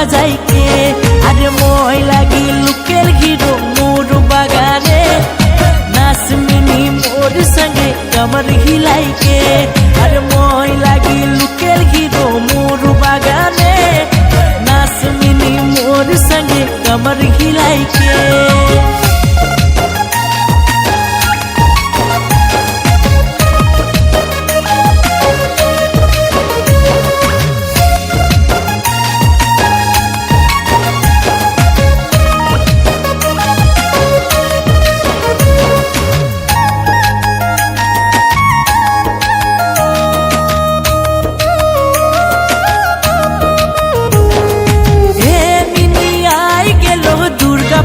বাজাইকে আরে মই লাগি লুকের হিরো মোর বাগানে নাচমিনি মোর সঙ্গে কমর হিলাইকে আরে মই লাগি লুকের হিরো মোর বাগানে নাচমিনি মোর সঙ্গে কমর হিলাইকে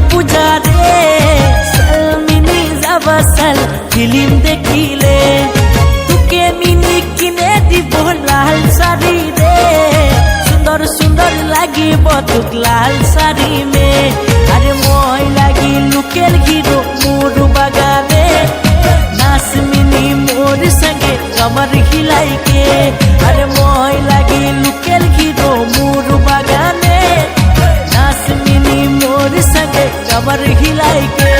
পূজা রে সালমিনি যাবাসাল ফিল্ম দেখিলে তোকে মিনি কিনে দিব লাল শাড়ি রে সুন্দর সুন্দর লাগিব তোক লাল শাড়ি মে আরে মই লাগি লুকের হিরো মোর বাগানে নাচমিনি মোর সঙ্গে কমর হিলাইকে আরে মই লাগি লুকের হিরো মোর বাগানে नाचमिनी मोर संगे कमर हिलाइके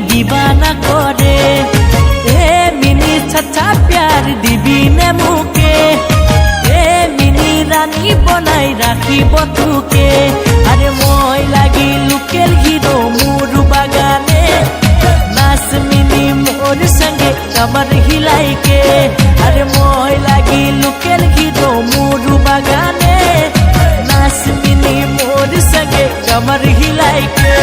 दीवाना करे ए मिनी छछा प्यार दिबी ने मुके ए मिनी रानी बनाई राखी बतुके अरे মই লাগি লুকের হিরো মোর বাগানে নাচমিনি মোর সঙ্গে কমর হিলাইকে अरे মই লাগি লুকের হিরো মোর বাগানে নাচমিনি মোর সঙ্গে কমর হিলাইকে